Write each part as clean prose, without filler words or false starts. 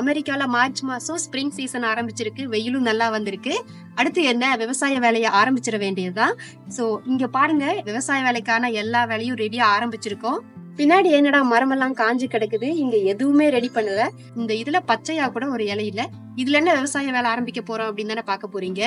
அமெரிக்கால மார்ச் மாசம் spring season ஆரம்பிச்சிருக்கு. வெயிலும் நல்லா வந்திருக்கு. அடுத்து என்ன, விவசாய வேலையை ஆரம்பிச்சிட வேண்டியதுதான். சோ இங்க பாருங்க, விவசாய வேலைக்கான எல்லா வேலையும் ரெடியா ஆரம்பிச்சிருக்கோம். பின்னாடி என்னடா மரமெல்லாம் காஞ்சு கிடக்குது, இங்க எதுவுமே ரெடி பண்ணல. இந்த இதுல பச்சையா கூட ஒரு இலை இல்ல. இதுல என்ன விவசாய வேலை ஆரம்பிக்க போறோம் அப்படின்னு தானே பாக்க போறீங்க.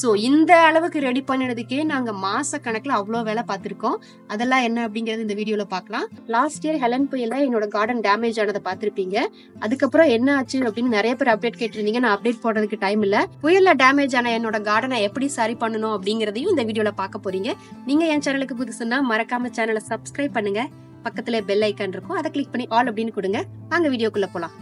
சோ இந்த அளவுக்கு ரெடி பண்ணினதுக்கே நாங்க மாச கணக்குல அவ்வளவு வேலை பார்த்திருக்கோம். அதெல்லாம் என்ன அப்படிங்கறது இந்த வீடியோல பாக்கலாம். லாஸ்ட் இயர் ஹெலன் புயல்ல என்னோட கார்டன் டேமேஜ் ஆனதை பாத்திருப்பீங்க. அதுக்கப்புறம் என்ன ஆச்சு அப்படின்னு நிறைய பேர் அப்டேட் கேட்டிருந்தீங்க. நான் அப்டேட் போடுறதுக்கு டைம் இல்ல. புயல்ல டேமேஜ் ஆன என்னோட கார்டனை எப்படி சரி பண்ணணும் அப்படிங்கறதையும் இந்த வீடியோல பாக்க போறீங்க. நீங்க என் சேனலுக்கு புதுசுன்னா மறக்காம சேனலை சப்ஸ்கிரைப் பண்ணுங்க. பக்கத்துல பெல் ஐக்கான் இருக்கும், அதை கிளிக் பண்ணி ஆல் அப்படின்னு கொடுங்க. வாங்க வீடியோக்குள்ள போலாம்.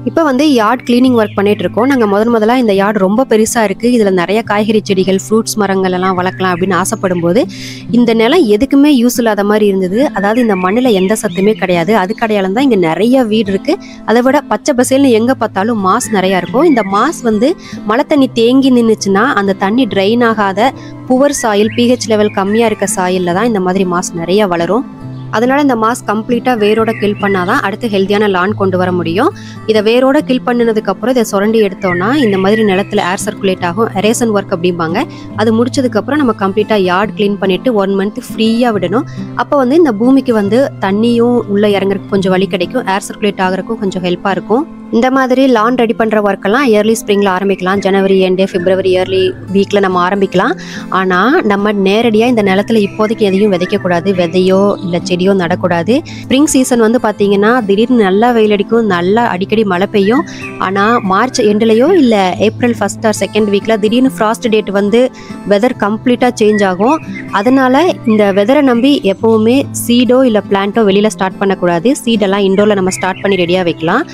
இப்போ யார்ட் கிளீனிங் ஒர்க் பண்ணிட்டு இருக்கோம். நாங்கள் முதல்ல இந்த யார்ட் ரொம்ப பெருசாக இருக்குது, இதில் நிறைய காய்கறி செடிகள் ஃப்ரூட்ஸ் மரங்கள் எல்லாம் வளர்க்கலாம் அப்படின்னு ஆசைப்படும் போது இந்த நிலம் எதுக்குமே யூஸ் இல்லாத மாதிரி இருந்தது. அதாவது இந்த மண்ணில் எந்த சத்துமே கிடையாது. அதுக்கடையால தான் இங்கே நிறைய வீடு இருக்குது. அதை விட பச்சை பசேல்னு எங்கே பார்த்தாலும் மாஸ் நிறையா இருக்கும். இந்த மாஸ் மழை தண்ணி தேங்கி நின்றுச்சுன்னா அந்த தண்ணி ட்ரைன் ஆகாத புவர் சாயில், pH லெவல் கம்மியாக இருக்க சாயிலில் தான் இந்த மாதிரி மாஸ் நிறைய வளரும். அதனால இந்த மாஸ் கம்ப்ளீட்டாக வேரோட கில் பண்ணாதான் அடுத்து ஹெல்த்தியான லான் கொண்டு வர முடியும். இதை வேரோட கில் பண்ணினதுக்கு அப்புறம் இதை சுரண்டி எடுத்தோம்னா இந்த மாதிரி நிலத்துல ஏர் சர்க்குலேட் ஆகும். எரேசன் ஒர்க் அப்படிம்பாங்க. அது முடிச்சதுக்கு அப்புறம் நம்ம கம்ப்ளீட்டாக யார்ட் கிளீன் பண்ணிட்டு 1 மந்த் ஃப்ரீயாக விடணும். அப்போ இந்த பூமிக்கு தண்ணியும் உள்ள இறங்குறதுக்கு கொஞ்சம் வழி கிடைக்கும். ஏர் சர்க்குலேட் ஆகிறதுக்கும் கொஞ்சம் ஹெல்ப்பாக இருக்கும். இந்த மாதிரி லான் ரெடி பண்ணுற ஒர்க்கெல்லாம் ஏர்லி ஸ்ப்ரிங்கில் ஆரம்பிக்கலாம். ஜனவரி எண்டு, பிப்ரவரி ஏர்லி வீக்கில் நம்ம ஆரம்பிக்கலாம். ஆனால் நம்ம நேரடியாக இந்த நிலத்தில் இப்போதைக்கு எதையும் விதைக்கக்கூடாது. விதையோ இல்லை செடியோ நடக்கூடாது. ஸ்ப்ரிங் சீசன் பார்த்தீங்கன்னா திடீர்னு நல்லா வெயில் அடிக்கும், நல்லா அடிக்கடி மழை பெய்யும். ஆனால் மார்ச் எண்டுலையோ இல்லை ஏப்ரல் 1st or 2nd வீக்கில் திடீர்னு ஃப்ராஸ்ட் டேட் வெதர் கம்ப்ளீட்டாக சேஞ்ச் ஆகும். அதனால் இந்த வெதரை நம்பி எப்போவுமே சீடோ இல்லை பிளான்ட்டோ வெளியில் ஸ்டார்ட் பண்ணக்கூடாது. சீடெல்லாம் இண்டோரில் நம்ம ஸ்டார்ட் பண்ணி ரெடியாக வைக்கலாம்.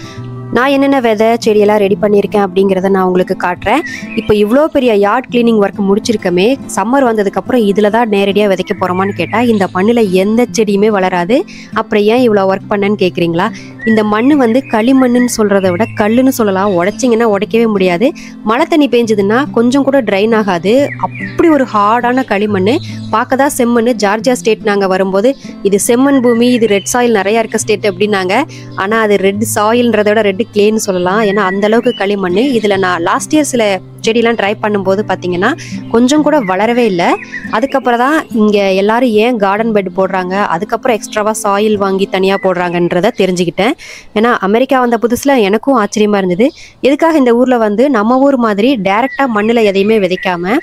நான் என்னென்ன விதை செடியெல்லாம் ரெடி பண்ணியிருக்கேன் அப்படிங்கிறத நான் உங்களுக்கு காட்டுறேன். இப்போ இவ்வளோ பெரிய யார்ட் கிளீனிங் ஒர்க் முடிச்சிருக்கமே, சம்மர் வந்ததுக்கப்புறம் இதில் தான் நேரடியாக விதைக்க போகிறோமான்னு கேட்டால் இந்த மண்ணில் எந்த செடியுமே வளராது. அப்புறம் ஏன் இவ்வளோ ஒர்க் பண்ணேன்னு கேட்குறீங்களா? இந்த மண் களிமண்ணுன்னு சொல்கிறத விட கல்லுன்னு சொல்லலாம். உடைச்சிங்கன்னா உடைக்கவே முடியாது. மழை தண்ணி பெஞ்சதுன்னா கொஞ்சம் கூட ட்ரைன் ஆகாது. அப்படி ஒரு ஹார்டான களிமண். பார்க்க தான் செம்மண். ஜார்ஜியா ஸ்டேட் நாங்கள் வரும்போது இது செம்மண் பூமி, இது ரெட் சாயில் நிறையா இருக்க ஸ்டேட் அப்படின்னாங்க. ஆனால் அது ரெட் சாயில்ன்றத விட ரெட் கிளேன்னு சொல்லலாம். ஏன்னா அந்த அளவுக்கு களிமண். இதில் நான் லாஸ்ட் இயர் சில செடியெல்லாம் ட்ரை பண்ணும்போது பார்த்தீங்கன்னா கொஞ்சம் கூட வளரவே இல்லை. அதுக்கப்புறம் தான் இங்கே எல்லாரும் ஏன் கார்டன் பெட் போடுறாங்க, அதுக்கப்புறம் எக்ஸ்ட்ராவாக சாயில் வாங்கி தனியாக போடுறாங்கன்றதை தெரிஞ்சுக்கிட்டேன். ஏன்னா அமெரிக்கா வந்த புதுசில் எனக்கும் ஆச்சரியமாக இருந்தது. எதுக்காக இந்த ஊரில் நம்ம ஊர் மாதிரி டைரெக்டாக மண்ணில் எதையுமே விதைக்காமல்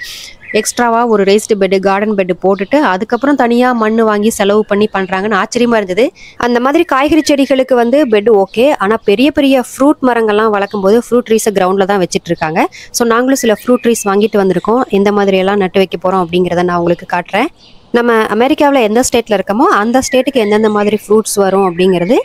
எக்ஸ்ட்ராவாக ஒரு ரேஸ்டு பெட்டு, கார்டன் பெட்டு போட்டுட்டு அதுக்கப்புறம் தனியாக மண் வாங்கி செலவு பண்ணி பண்ணுறாங்கன்னு ஆச்சரியமாக இருந்தது. அந்த மாதிரி காய்கறி செடிகளுக்கு பெட் ஓகே. ஆனால் பெரிய பெரிய ஃப்ரூட் மரங்கள்லாம் வளர்க்கும் போது ஃப்ரூட் ட்ரீஸை கிரவுண்டில் தான் வச்சுட்டு இருக்காங்க. ஸோ நாங்களும் சில ஃப்ரூட் ட்ரீஸ் வாங்கிட்டு வந்திருக்கோம். எந்த மாதிரியெல்லாம் நட்டு வைக்க போகிறோம் அப்படிங்கிறத நான் உங்களுக்கு காட்டுறேன். நம்ம அமெரிக்காவில் எந்த ஸ்டேட்டில் இருக்கமோ அந்த ஸ்டேட்டுக்கு எந்தெந்த மாதிரி ஃப்ரூட்ஸ் வரும் அப்படிங்கிறது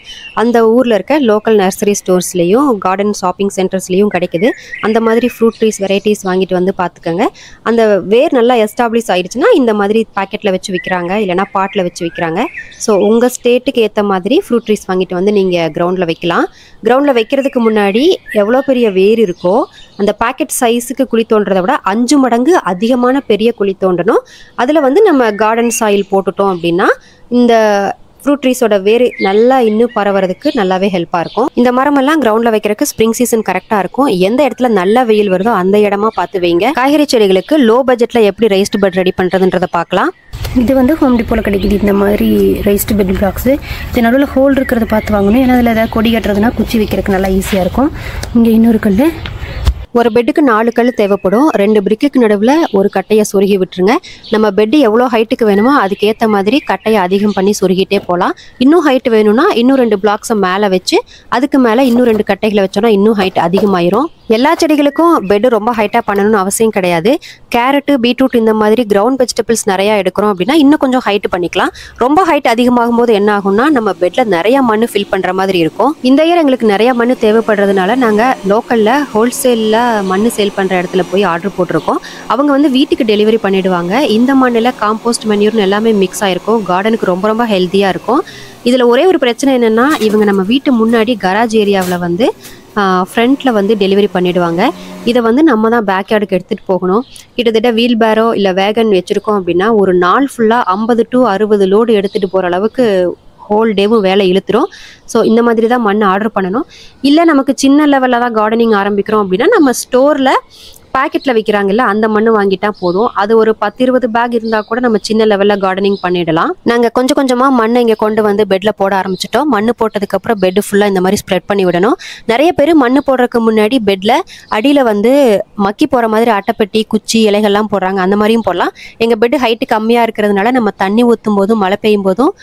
அந்த ஊரில் இருக்க லோக்கல் நர்சரி ஸ்டோர்ஸ்லேயும் கார்டன் ஷாப்பிங் சென்டர்ஸ்லேயும் கிடைக்குது. அந்த மாதிரி ஃப்ரூட் ட்ரீஸ் வெரைட்டிஸ் வாங்கிட்டு பார்த்துக்கோங்க. அந்த வேர் நல்லா எஸ்டாப்ளிஷ் ஆயிடுச்சுன்னா இந்த மாதிரி பாக்கெட்டில் வச்சு விற்கிறாங்க, இல்லைனா பாட்டில் வச்சு விற்கிறாங்க. ஸோ உங்கள் ஸ்டேட்டுக்கு ஏற்ற மாதிரி ஃப்ரூட் ட்ரீஸ் வாங்கிட்டு நீங்கள் கிரவுண்டில் வைக்கலாம். கிரவுண்டில் வைக்கிறதுக்கு முன்னாடி எவ்வளோ பெரிய வேர் இருக்கோ அந்த பாக்கெட் சைஸுக்கு குழி தோன்றதை விட 5 மடங்கு அதிகமான பெரிய குழி தோண்டணும். அதில் நம்ம கார்டன் சாயில் போட்டுட்டோம் அப்படின்னா இந்த ஃப்ரூட் ட்ரீஸோட வேறு நல்லா இன்னும் பரவறதுக்கு நல்லாவே ஹெல்ப்பாக இருக்கும். இந்த மரமெல்லாம் கிரவுண்டில் வைக்கிறதுக்கு ஸ்ப்ரிங் சீசன் கரெக்டாக இருக்கும். எந்த இடத்துல நல்ல வெயில் வருதோ அந்த இடமா பார்த்து வைங்க. காய்கறி செடிகளுக்கு லோ பட்ஜெட்டில் எப்படி ரைஸ்டு பெட் ரெடி பண்ணுறதுன்றதை பார்க்கலாம். இது ஹோம் டிப்போவில் கிடைக்குது. இந்த மாதிரி ரைஸ்டு பெட் பிளாக்ஸு. இது நடுவில் ஹோல் இருக்கிறத பார்த்து வாங்கணும். ஏன்னா அதில் ஏதாவது கொடி கட்டுறதுனா குச்சி வைக்கிறதுக்கு நல்லா ஈஸியாக இருக்கும். இங்கே இன்னொரு கல். ஒரு பெட்டுக்கு 4 கல் தேவைப்படும். 2 பிரிக்குக்கு நடுவில் ஒரு கட்டையை சொருகி விட்டுருங்க. நம்ம பெட்டு எவ்வளோ ஹைட்டுக்கு வேணுமோ அதுக்கேற்ற மாதிரி கட்டையை அதிகம் பண்ணி சொருகிட்டே போகலாம். இன்னும் ஹைட் வேணும்னா இன்னும் 2 பிளாக்ஸை மேலே வச்சு அதுக்கு மேலே இன்னும் 2 கட்டைகளை வச்சோன்னா இன்னும் ஹைட் அதிகமாயிரும். எல்லா செடிகளுக்கும் பெட்டு ரொம்ப ஹைட்டாக பண்ணணும்னு அவசியம் கிடையாது. கேரட்டு, பீட்ரூட் இந்த மாதிரி கிரவுண்ட் வெஜிடபிள்ஸ் நிறையா எடுக்கிறோம் அப்படின்னா இன்னும் கொஞ்சம் ஹைட் பண்ணிக்கலாம். ரொம்ப ஹைட் அதிகமாகும் போது என்ன ஆகும்னா நம்ம பெட்டில் நிறைய மண் ஃபில் பண்ணுற மாதிரி இருக்கும். இந்த இயர் எங்களுக்கு நிறைய மண் தேவைப்படுறதுனால நாங்கள் லோக்கலில் ஹோல்சேலில் மண் சேல் பண்ணுற இடத்துல போய் ஆர்டர் போட்டிருக்கோம். அவங்க வீட்டுக்கு டெலிவரி பண்ணிடுவாங்க. இந்த மண்ணில் காம்போஸ்ட் மன்யூர்னு எல்லாமே மிக்ஸ் ஆகிருக்கும். கார்டனுக்கு ரொம்ப ரொம்ப ஹெல்த்தியாக இருக்கும். இதில் ஒரே ஒரு பிரச்சனை என்னென்னா இவங்க நம்ம வீட்டு முன்னாடி கராஜ் ஏரியாவில் ஃப்ரண்ட்டில் டெலிவரி பண்ணிவிடுவாங்க. இதை நம்ம தான் பேக்யார்டுக்கு எடுத்துகிட்டு போகணும். கிட்டத்தட்ட வீல் பேரோ இல்லை வேகன் வச்சுருக்கோம் அப்படின்னா ஒரு நாள் ஃபுல்லாக 50 to 60 லோடு எடுத்துகிட்டு போகிற அளவுக்கு ஹோல் டேவும் வேலை இழுத்துரும். ஸோ இந்த மாதிரி தான் மண் ஆர்டர் பண்ணணும். இல்லை நமக்கு சின்ன லெவலில் தான் கார்டனிங் ஆரம்பிக்கிறோம் அப்படின்னா நம்ம ஸ்டோரில் பாக்கெட்டில் விற்கிறாங்கல்ல அந்த மண் வாங்கிட்டா போதும். அது ஒரு 10-20 பேக் இருந்தால் கூட நம்ம சின்ன லெவலில் கார்டனிங் பண்ணிடலாம். நாங்கள் கொஞ்சம் கொஞ்சமாக மண்ணை இங்கே கொண்டு வந்து பெட்டில் போட ஆரம்பிச்சிட்டோம். மண் போட்டதுக்கப்புறம் பெட்டு ஃபுல்லாக இந்த மாதிரி ஸ்ப்ரெட் பண்ணி விடணும். நிறைய பேர் மண் போடுறதுக்கு முன்னாடி பெட்டில் அடியில் வந்து மக்கி போகிற மாதிரி அட்டைப்பெட்டி, குச்சி, இலைகள்லாம் போடுறாங்க. அந்த மாதிரியும் போடலாம். எங்கள் பெட்டு ஹைட்டு கம்மியாக இருக்கிறதுனால நம்ம தண்ணி ஊற்றும் போதும் மழை பெய்யும் போதும்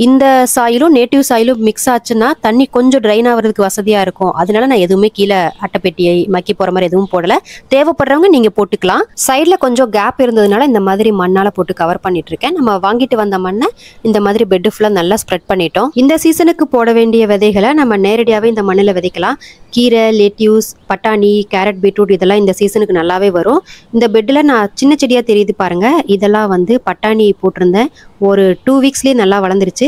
இந்த சாயிலும் நேட்டிவ் சாயிலும் மிக்ஸ் ஆச்சுன்னா தண்ணி கொஞ்சம் ட்ரைன் ஆகிறதுக்கு வசதியாக இருக்கும். அதனால நான் எதுவுமே கீழே அட்டைப்பெட்டியை மக்கி போகிற மாதிரி எதுவும் போடலை. தேவைப்படுறவங்க நீங்கள் போட்டுக்கலாம். சைடில் கொஞ்சம் கேப் இருந்ததுனால இந்த மாதிரி மண்ணால் போட்டு கவர் பண்ணிட்டு இருக்கேன். நம்ம வாங்கிட்டு வந்த மண்ணை இந்த மாதிரி பெட்டு ஃபுல்லாக நல்லா ஸ்ப்ரெட் பண்ணிட்டோம். இந்த சீசனுக்கு போட வேண்டிய விதைகளை நம்ம நேரடியாகவே இந்த மண்ணில் விதைக்கலாம். கீரை, லெட்யூஸ், பட்டாணி, கேரட், பீட்ரூட் இதெல்லாம் இந்த சீசனுக்கு நல்லாவே வரும். இந்த பெட்டில் நான் சின்ன செடியாக தெரியுது பாருங்கள். இதெல்லாம் வந்து பட்டாணி போட்டிருந்தேன். ஒரு 2 வீக்ஸ்லேயே நல்லா வளர்ந்துருச்சு.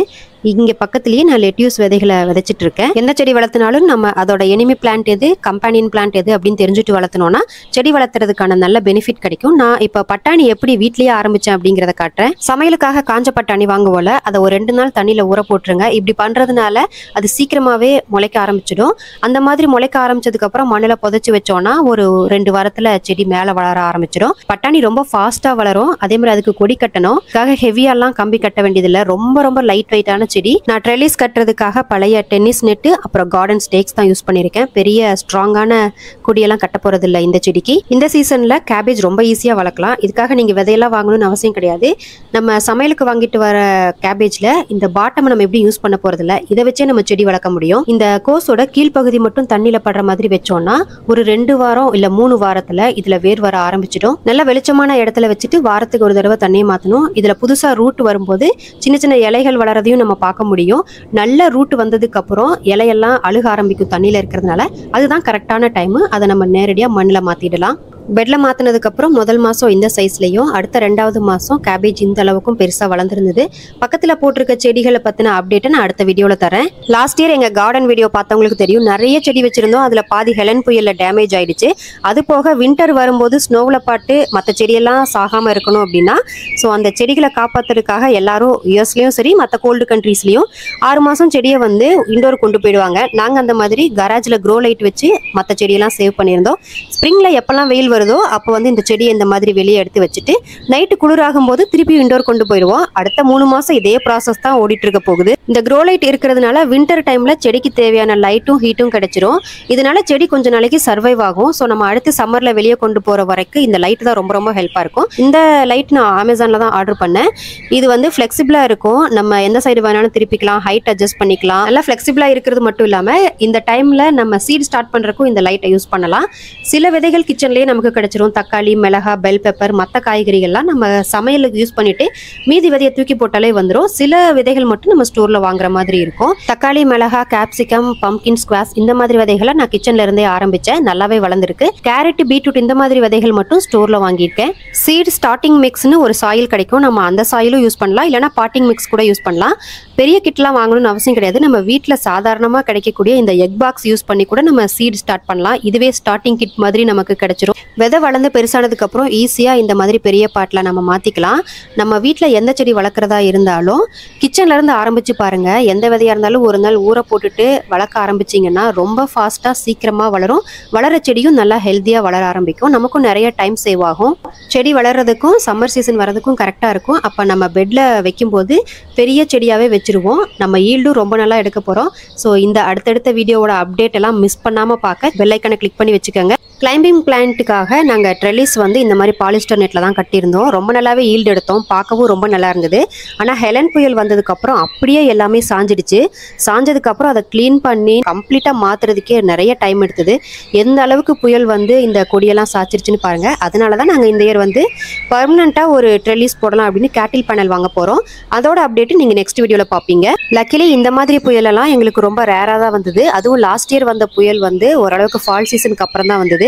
இங்கே பக்கத்துலேயே நான் லெட்யூஸ் விதைகளை விதைச்சிட்டு இருக்கேன். எந்த செடி வளர்த்தினாலும் நம்ம அதோட எனிமி பிளான்ட் எது, கம்பேனியன் பிளான்ட் எது அப்படின்னு தெரிஞ்சுட்டு வளர்த்தனோன்னா செடி வளர்த்துறதுக்கான நல்ல பெனிஃபிட் கிடைக்கும். நான் இப்போ பட்டாணி எப்படி வீட்லேயே ஆரம்பித்தேன் அப்படிங்கிறத காட்டுறேன். சமையலுக்காக காஞ்ச பட்டாணி வாங்குவோல, அதை ஒரு 2 நாள் தண்ணியில் ஊற போட்டுருங்க. இப்படி பண்ணுறதுனால அது சீக்கிரமாகவே முளைக்க ஆரம்பிச்சிடும். அந்த மாதிரி முளைக்க ஆரம்பிச்சதுக்கப்புறம் மண்ணில் புதைச்சி வச்சோன்னா ஒரு 2 வாரத்தில் செடி மேலே வளர ஆரம்பிச்சிடும். பட்டாணி ரொம்ப ஃபாஸ்ட்டாக வளரும். அதே மாதிரி அதுக்கு கொடி கட்டணும். அதுக்காக ஹெவியாலாம் கம்பி கட்ட வேண்டியதில்லை. ரொம்ப ரொம்ப லைட் வெயிட்டான செடி. நான் ட்ரெலிஸ் கட்டுறதுக்காக பழைய டென்னிஸ் நெட்டு அப்புறம் கார்டன் ஸ்டேக்ஸ் தான் யூஸ் பண்ணியிருக்கேன். பெரிய ஸ்ட்ராங்கான கொடியெல்லாம் கட்ட போறது இல்லை இந்த செடிக்கு. இந்த சீசன்ல கேபேஜ் ரொம்ப ஈஸியாக வளர்க்கலாம். இதுக்காக நீங்க விதையெல்லாம் வாங்கணும்னு அவசியம் கிடையாது. நம்ம சமையலுக்கு வாங்கிட்டு வர கேபேஜ்ல இந்த பாட்டம் நம்ம எப்படி யூஸ் பண்ண போறது இல்லை. இதை வச்சே நம்ம செடி வளர்க்க முடியும். இந்த கோஸோட கீழ்ப்பகுதி மட்டும் தண்ணியில படுற மாதிரி வச்சோம்னா ஒரு 2 வாரம் இல்ல 3 வாரத்துல இதுல வேர் வர ஆரம்பிச்சிடும். நல்ல வெளிச்சமான இடத்துல வச்சுட்டு வாரத்துக்கு ஒரு தடவை தண்ணியை மாற்றணும். இதுல புதுசா ரூட் வரும்போது சின்ன சின்ன இலைகள் வளரதையும் நம்ம பார்க்க முடியும். நல்ல ரூட் வந்ததுக்கு அப்புறம் இலையெல்லாம் அழுக ஆரம்பிக்கும் தண்ணியில இருக்கிறதுனால. அதுதான் கரெக்டான டைம். அதை நம்ம நேரடியா மண்ணில் மாத்திடலாம். பெட்ல மாத்தினதுக்கு அப்புறம் முதல் மாசம் இந்த சைஸ்லயும் அடுத்த 2வது மாசம் கேபேஜ் இந்த அளவுக்கும் பெருசா வளர்ந்துருந்தது. பக்கத்துல போட்டிருக்க செடிகளை பத்தின அப்டேட்டை நான் அடுத்த வீடியோல தரேன். லாஸ்ட் இயர் எங்க கார்டன் வீடியோ பார்த்தவங்களுக்கு தெரியும், நிறைய செடி வச்சிருந்தோம். அதுல பாதி ஹெலன் புயல்ல டேமேஜ் ஆயிடுச்சு. அது போக வின்டர் வரும்போது ஸ்னோவில் பாட்டு மற்ற செடியெல்லாம் சாகாம இருக்கணும் அப்படின்னா ஸோ அந்த செடிகளை காப்பாத்துறதுக்காக எல்லாரும் யூஎஸ்லயும் சரி மற்ற கோல்டு கண்ட்ரீஸ்லயும் 6 மாசம் செடியை வந்து இண்டோர் கொண்டு போயிடுவாங்க. நாங்க அந்த மாதிரி கராஜ்ல க்ரோ லைட் வச்சு மற்ற செடியெல்லாம் சேவ் பண்ணியிருந்தோம். ஸ்ப்ரிங்ல எப்பெல்லாம் வெயில் வருதோ அப்போ வந்து இந்த செடியை இந்த மாதிரி வெளியே எடுத்து வச்சுட்டு நைட்டு குளிராகும் போது திருப்பி இண்டோர் கொண்டு போயிடுவோம். அடுத்த 3 மாசம் இதே ப்ராசஸ் தான் ஓடிட்டு இருக்க போகுது. இந்த க்ரோ லைட் இருக்கிறதுனால வின்டர் டைம்ல செடிக்கு தேவையான லைட்டும் ஹீட்டும் கிடைச்சிரும். இதனால செடி கொஞ்ச நாளைக்கு சர்வைவ் ஆகும். ஸோ நம்ம அடுத்து சம்மர்ல வெளியே கொண்டு போற வரைக்கும் இந்த லைட் தான் ரொம்ப ரொம்ப ஹெல்ப்பா இருக்கும். இந்த லைட் நான் அமேசான்ல தான் ஆர்டர் பண்ணேன். இது வந்து ஃபிளெக்சிபிளா இருக்கும். நம்ம எந்த சைடு வேணாலும் திருப்பிக்கலாம், ஹைட் அட்ஜஸ்ட் பண்ணிக்கலாம். நல்லா ஃபிளெக்சிபிளா இருக்கிறது மட்டும் இல்லாம இந்த டைம்ல நம்ம சீட் ஸ்டார்ட் பண்றதுக்கும் இந்த லைட்டை யூஸ் பண்ணலாம். சில விதைகள் கிச்சன்லயே நமக்கு கிடைச்சிரும். தக்காளி, மிளகா, பெல் பெப்பர், மற்ற காய்கறிகள்லாம் நம்ம சமையலுக்கு யூஸ் பண்ணிட்டு மீதி விதையை தூக்கி போட்டாலே வந்துடும். சில விதைகள் மட்டும் நம்ம ஸ்டோர்ல வாங்குற மாதிரி இருக்கும். தக்காளி, மிளகா, கேப்சிகம், பம்கின், ஸ்குவாஷ் இந்த மாதிரி விதைகளை நான் கிச்சன்ல இருந்தே ஆரம்பிச்சேன். நல்லாவே வளர்ந்துருக்கு. கேரட், பீட்ரூட் இந்த மாதிரி விதைகள் மட்டும் ஸ்டோர்ல வாங்கியிருக்கேன். சீட் ஸ்டார்டிங் மிக்ஸ்னு ஒரு சாயில் கிடைக்கும். நம்ம அந்த சாயிலும் யூஸ் பண்ணலாம், இல்லைனா பாட்டிங் மிக்ஸ் கூட யூஸ் பண்ணலாம். பெரிய கிட்லாம் வாங்கணும்னு அவசியம் கிடையாது. நம்ம வீட்டில் சாதாரணமாக கிடைக்கக்கூடிய இந்த எக் பாக்ஸ் யூஸ் பண்ணி கூட நம்ம சீட் ஸ்டார்ட் பண்ணலாம். இதுவே ஸ்டார்டிங் கிட் மாதிரி நமக்கு கிடைச்சிரும். விதை வளர்ந்து பெருசானதுக்கு அப்புறம் ஈஸியா இந்த மாதிரி பெரிய பாட்டில் நம்ம மாத்திக்கலாம். நம்ம வீட்டில் எந்த செடி வளர்க்குறதா இருந்தாலும் கிச்சன்ல இருந்து ஆரம்பிச்சு பாருங்க. எந்த விதையா இருந்தாலும் ஒரு நாள் ஊற போட்டுட்டு வளர்க்க ஆரம்பிச்சிங்கன்னா ரொம்ப ஃபாஸ்டா சீக்கிரமா வளரும். வளர செடியும் நல்லா ஹெல்த்தியா வளர ஆரம்பிக்கும். நமக்கும் நிறைய டைம் சேவ் ஆகும். செடி வளர்றதுக்கும் சம்மர் சீசன் வரதுக்கும் கரெக்டா இருக்கும். அப்ப நம்ம பெட்ல வைக்கும்போது பெரிய செடியாவே வச்சிருவோம். நம்ம ஈல்டும் ரொம்ப நல்லா எடுக்க போறோம். ஸோ இந்த அடுத்தடுத்த வீடியோவோட அப்டேட் எல்லாம் மிஸ் பண்ணாம பார்க்க பெல் ஐக்கனை கிளிக் பண்ணி வச்சுக்கோங்க. கிளைம்பிங் பிளான்ட்டுக்காக நாங்கள் ட்ரெலிஸ் வந்து இந்த மாதிரி பாலிஸ்டர் நெட்டில் தான் கட்டியிருந்தோம். ரொம்ப நல்லாவே ஈல்டு எடுத்தோம். பார்க்கவும் ரொம்ப நல்லா இருந்தது. ஆனால் ஹெலன் புயல் வந்ததுக்கப்புறம் அப்படியே எல்லாமே சாஞ்சிடுச்சு. சாஞ்சதுக்கப்புறம் அதை க்ளீன் பண்ணி கம்ப்ளீட்டாக மாற்றுறதுக்கே நிறைய டைம் எடுத்தது. எந்த அளவுக்கு புயல் வந்து இந்த கொடியெல்லாம் சாச்சிருச்சுன்னு பாருங்கள். அதனால தான் நாங்கள் இந்த இயர் வந்து பர்மனெண்ட்டாக ஒரு ட்ரெலிஸ் போடலாம் அப்படின்னு கேட்டில் பேனல் வாங்க போகிறோம். அதோட அப்டேட்டு நீங்கள் நெக்ஸ்ட் வீடியோவில் பார்ப்பீங்க. லக்கிலி இந்த மாதிரி புயலெல்லாம் எங்களுக்கு ரொம்ப ரேராக தான் வந்தது. அதுவும் லாஸ்ட் இயர் வந்த புயல் வந்து ஓரளவுக்கு ஃபால் சீசனுக்கு அப்புறம் தான் வந்தது.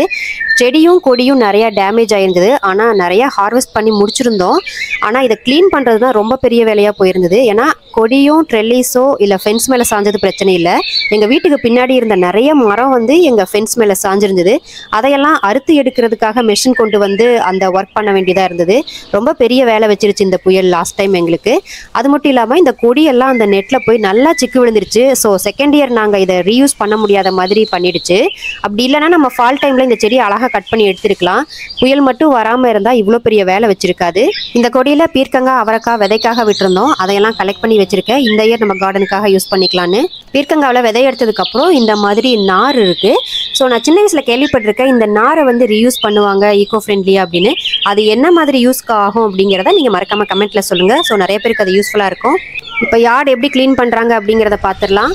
செடியும் கொடியும் நிறைய டேமேஜ் ஆயிருந்தது. ஆனால் நிறைய ஹார்வெஸ்ட் பண்ணி முடிச்சிருந்தோம். ஆனால் இதை க்ளீன் பண்ணுறது தான் ரொம்ப பெரிய வேலையாக போயிருந்தது. ஏன்னா கொடியும் ட்ரெல்லிஸோ இல்லை ஃபென்ஸ் மேலே சாஞ்சது பிரச்சனை இல்லை. எங்கள் வீட்டுக்கு பின்னாடி இருந்த நிறைய மரம் வந்து எங்கள் ஃபென்ஸ் மேலே சாஞ்சிருந்தது. அதையெல்லாம் அறுத்து எடுக்கிறதுக்காக மெஷின் கொண்டு வந்து அந்த ஒர்க் பண்ண வேண்டியதாக இருந்தது. ரொம்ப பெரிய வேலை வச்சிருச்சு இந்த புயல் லாஸ்ட் டைம் எங்களுக்கு. அது மட்டும் இல்லாமல் இந்த கொடியெல்லாம் அந்த நெட்டில் போய் நல்லா சிக்கு விழுந்துருச்சு. ஸோ செகண்ட் இயர் நாங்கள் இதை ரீயூஸ் பண்ண முடியாத மாதிரி பண்ணிடுச்சு. அப்படி இல்லைன்னா நம்ம ஃபால் டைமில் இந்த செடியை அழகாக கட் பண்ணி எடுத்துருக்கலாம். புயல் மட்டும் வராமல் இருந்தால் இவ்வளோ பெரிய வேலை வச்சிருக்காது. இந்த கொடியில் பீர்க்கங்காய் அவரைக்காய் விதைக்காக விட்டுருந்தோம். அதையெல்லாம் கலெக்ட் பண்ணி வச்சிருக்கேன். இந்த இயர் நம்ம கார்டனுக்காக யூஸ் பண்ணிக்கலான்னு. பீர்க்கங்காவில் விதை எடுத்ததுக்கப்புறம் இந்த மாதிரி நார் இருக்குது. ஸோ நான் சின்ன வயசில் கேள்விப்பட்டிருக்கேன் இந்த நாரை வந்து ரீயூஸ் பண்ணுவாங்க ஈகோ ஃப்ரெண்ட்லியாக அப்படின்னு. அது என்ன மாதிரி யூஸ் ஆகும் அப்படிங்கிறத நீங்கள் மறக்காமல் கமெண்ட்டில் சொல்லுங்கள். ஸோ நிறைய பேருக்கு அது யூஸ்ஃபுல்லாக இருக்கும். இப்போ யார்டு எப்படி க்ளீன் பண்ணுறாங்க அப்படிங்கிறத பார்த்துடலாம்.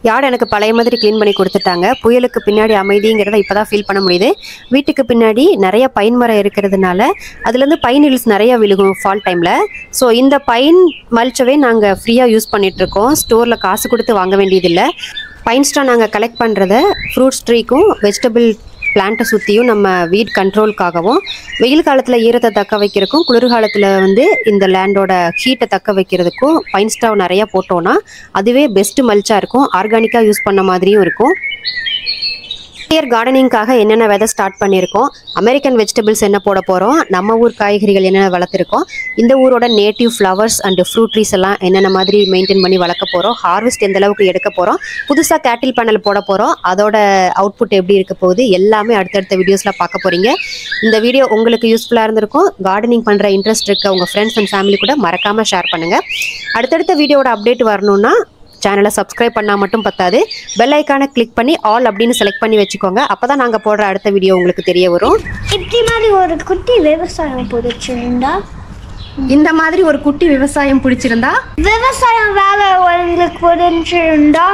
யார்டு எனக்கு பழைய மாதிரி க்ளீன் பண்ணி கொடுத்துட்டாங்க. புயலுக்கு பின்னாடி அமைதிங்கிறத இப்போ தான் ஃபீல் பண்ண முடியுது. வீட்டுக்கு பின்னாடி நிறைய பைன் மரம் இருக்கிறதுனால அதுலேருந்து பைன் ஹில்ஸ் நிறைய விழுகும் ஃபால் டைமில். ஸோ இந்த பைன் மல்ச்சவே நாங்கள் ஃப்ரீயாக யூஸ் பண்ணிகிட்ருக்கோம். ஸ்டோரில் காசு கொடுத்து வாங்க வேண்டியதில்லை. பைன் ஸ்டா நாங்கள் கலெக்ட் பண்ணுறத ஃப்ரூட்ஸ் ட்ரீக்கும் வெஜிடபிள் பிளான்ட்டை சுற்றியும் நம்ம வீட் கண்ட்ரோலுக்காகவும், வெயில் காலத்தில் ஈரத்தை தக்க வைக்கிறதுக்கும், குளிர்காலத்தில் வந்து இந்த லேண்டோட ஹீட்டை தக்க வைக்கிறதுக்கும் பைன் ஸ்டாவ் நிறையா போட்டோன்னா அதுவே பெஸ்ட்டு மல்ச்சாக இருக்கும். ஆர்கானிக்காக யூஸ் பண்ண மாதிரியும் இருக்கும். இயர் கார்டனிங்காக என்னென்ன விதை ஸ்டார்ட் பண்ணியிருக்கோம், அமெரிக்கன் வெஜிடபிள்ஸ் என்ன போட போகிறோம், நம்ம ஊர் காய்கறிகள் என்னென்ன வளர்த்துருக்கோம், இந்த ஊரோட native flowers and fruit trees எல்லாம் என்னென்ன மாதிரி மெயின்டைன் பண்ணி வளர்க்க போகிறோம், ஹார்வெஸ்ட் எந்த அளவுக்கு எடுக்க போகிறோம், புதுசாக கேட்டில் பேனல் போட போகிறோம், அதோட அவுட்புட் எப்படி இருக்க போகுது எல்லாமே அடுத்தடுத்த வீடியோஸில் பார்க்க போகிறீங்க. இந்த வீடியோ உங்களுக்கு யூஸ்ஃபுல்லாக இருந்திருக்கும். கார்டனிங் பண்ணுற இன்ட்ரெஸ்ட் இருக்க உங்கள் ஃப்ரெண்ட்ஸ் அண்ட் ஃபேமிலி கூட மறக்காமல் ஷேர் பண்ணுங்கள். அடுத்தடுத்த வீடியோட அப்டேட் வரணும்னா சேனலை சப்ஸ்கிரைப் பண்ணால் மட்டும் பத்தாது, பெல் ஐக்கானை கிளிக் பண்ணி ஆல் அப்படின்னு செலக்ட் பண்ணி வச்சுக்கோங்க. அப்போ தான் நாங்கள் போடுற அடுத்த வீடியோ உங்களுக்கு தெரிய வரும். இப்படி மாதிரி ஒரு குட்டி விவசாயம் பிடிச்சிருந்தா, இந்த மாதிரி ஒரு குட்டி விவசாயம் பிடிச்சிருந்தா, விவசாயம் வேலை உங்களுக்கு பிடிச்சிருந்தா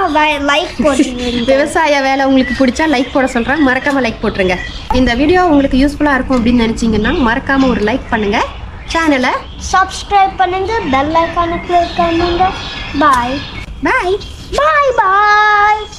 லைக் போட்டுருங்க. விவசாய வேலை உங்களுக்கு பிடிச்சா லைக் போட சொல்கிறேன். மறக்காமல் லைக் போட்டுருங்க. இந்த வீடியோ உங்களுக்கு யூஸ்ஃபுல்லாக இருக்கும் அப்படின்னு நினச்சிங்கன்னா மறக்காமல் ஒரு லைக் பண்ணுங்கள். சேனலை சப்ஸ்கிரைப் பண்ணுங்க, பெல் ஐக்கானை கிளிக் பண்ணுங்க. பாய் பாய் பாய் பாய்.